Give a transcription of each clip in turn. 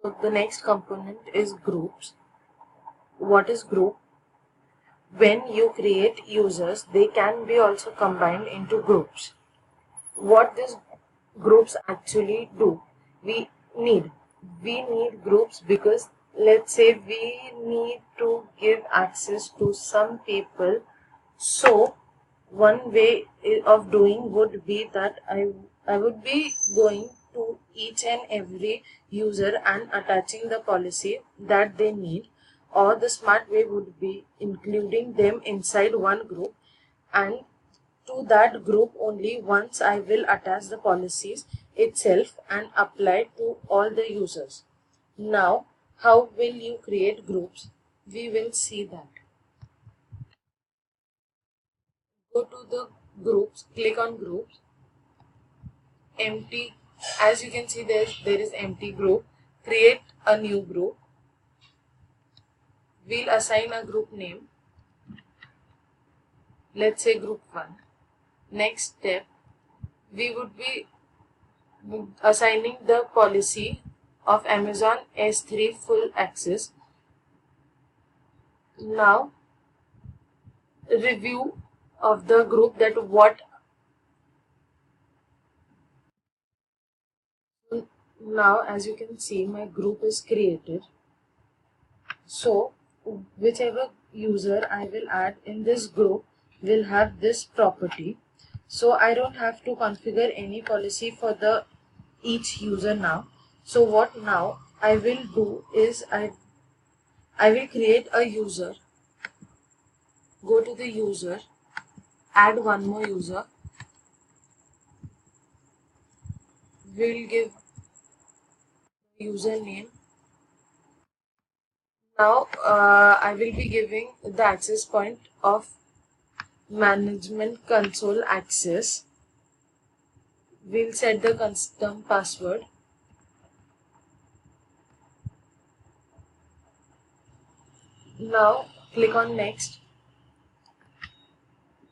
So the next component is groups. What is group? When you create users, they can be also combined into groups. What these groups actually do? We need we need groups because let's say we need to give access to some people. So one way of doing would be that I would be going to each and every user and attaching the policy that they need, or the smart way would be including them inside one group, and to that group only once I will attach the policies itself and apply to all the users. Now, how will you create groups? We will see that. Go to the groups, click on groups, empty. As you can see, there is empty group. Create a new group. We'll assign a group name. Let's say group 1. Next step, we would be assigning the policy of Amazon S3 full access. Now, review of the group that what. Now, as you can see, my group is created. So, whichever user I will add in this group will have this property. So, I don't have to configure any policy for the each user now. So, what now I will do is I will create a user. Go to the user, add one more user. We'll give username. Now I will be giving the access point of management console access. We'll set the custom password. Now click on next.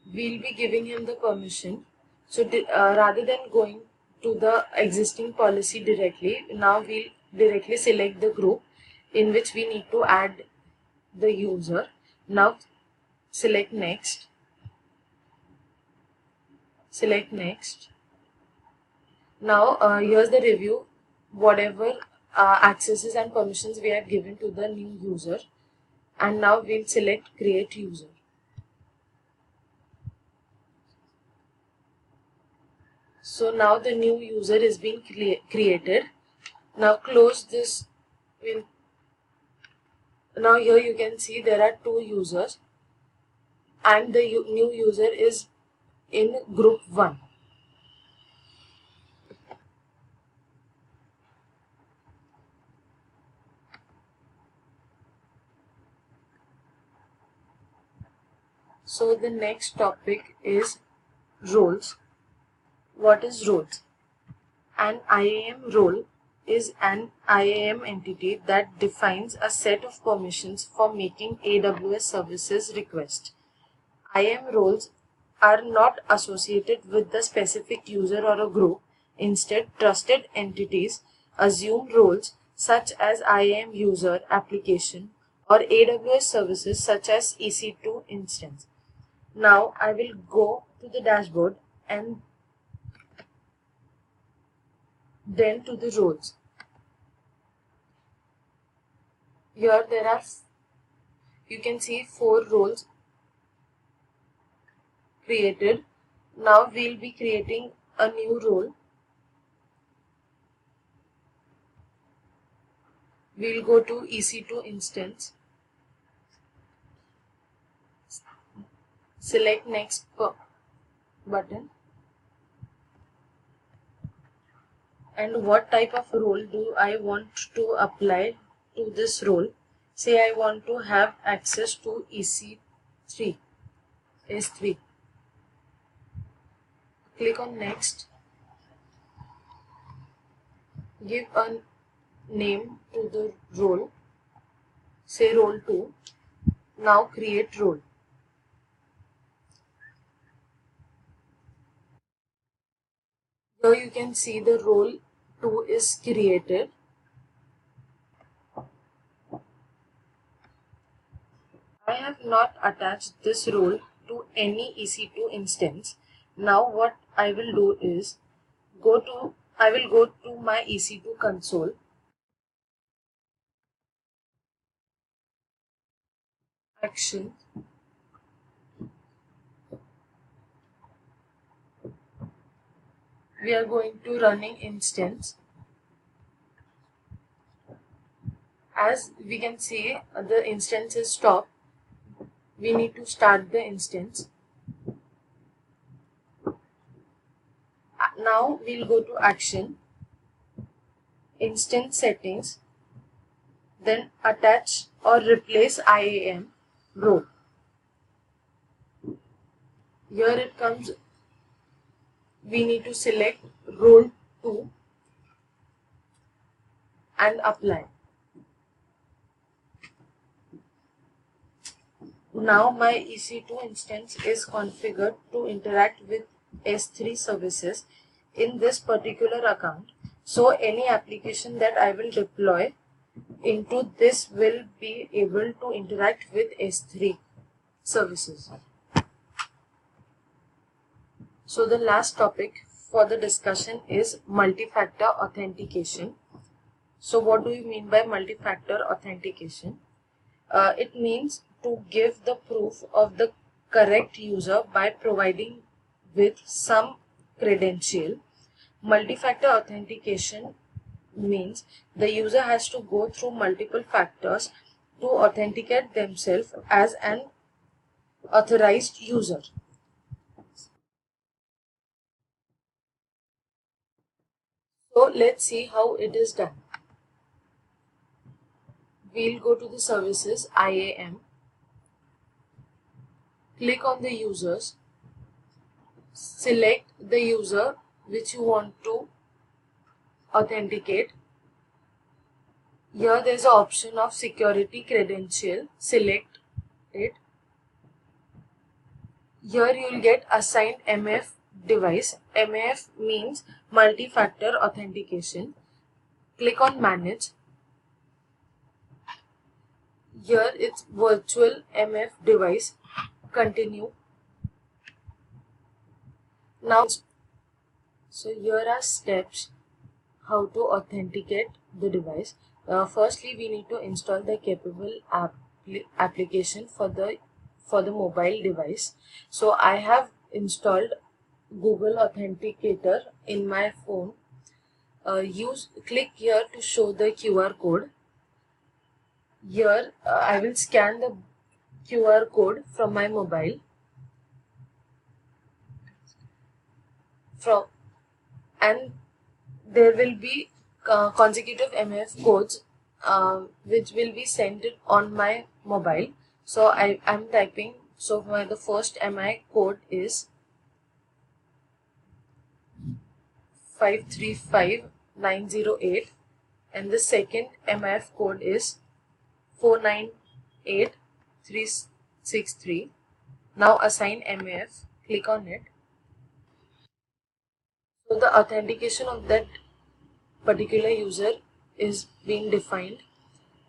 We'll be giving him the permission. So rather than going to the existing policy directly, now we'll directly select the group in which we need to add the user. Now select next. Select next. Now here's the review. Whatever accesses and permissions we have given to the new user, and now we'll select create user. So now the new user is being created. Now close this. Now here you can see there are two users and the new user is in group 1. So the next topic is roles. What is roles? An IAM role is an IAM entity that defines a set of permissions for making AWS services requests. IAM roles are not associated with the specific user or a group. Instead, trusted entities assume roles such as IAM user, application, or AWS services such as EC2 instance. Now I will go to the dashboard and then to the roles. Here there are, you can see 4 roles created. Now we'll be creating a new role. We'll go to EC2 instance. Select next button. And what type of role do I want to apply to this role? Say I want to have access to EC3, S3. Click on next. Give a name to the role. Say role 2. Now create role. Here you can see the role 2 is created. I have not attached this role to any EC2 instance. Now what I will do is I will go to my EC2 console. Action. We are going to running instance. As we can see, the instance is stopped. We need to start the instance. Now we'll go to action, instance settings, then attach or replace IAM role. Here it comes, we need to select role 2 and apply. Now my EC2 instance is configured to interact with S3 services in this particular account. So any application that I will deploy into this will be able to interact with S3 services. So the last topic for the discussion is multi-factor authentication. So what do you mean by multi-factor authentication? It means to give the proof of the correct user by providing with some credential. Multi-factor authentication means the user has to go through multiple factors to authenticate themselves as an authorized user. So let's see how it is done. We'll go to the services IAM, click on the users, select the user which you want to authenticate. Here there is an option of security credential, select it. Here you will get assigned MF device. MF means multi-factor authentication. Click on manage. Here it's virtual MF device. Continue. Now, so here are steps how to authenticate the device. Firstly, we need to install the capable application for the mobile device. So I have installed Google Authenticator in my phone. Click here to show the QR code. Here I will scan the QR code from my mobile. And there will be consecutive MF codes which will be sent on my mobile. So I am typing. So the first MI code is 535908 and the second MF code is 498363. Now assign MF, click on it. So the authentication of that particular user is being defined.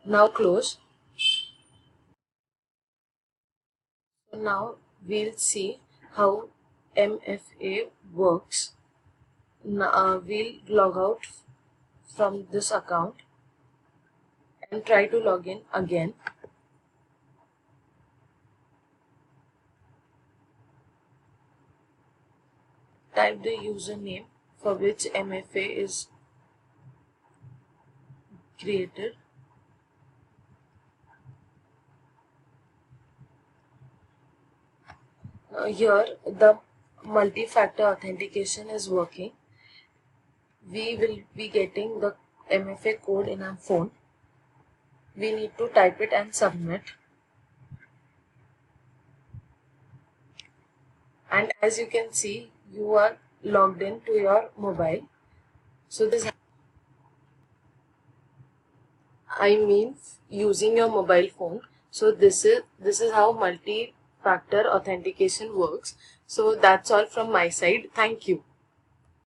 Now close. So now we'll see how MFA works. Now, we'll log out from this account and try to log in again. Type the username for which MFA is created. Here the multi-factor authentication is working. We will be getting the MFA code in our phone. We need to type it and submit. And as you can see, you are logged in to your mobile. So using your mobile phone. So this is how multi-factor authentication works. So that's all from my side. Thank you.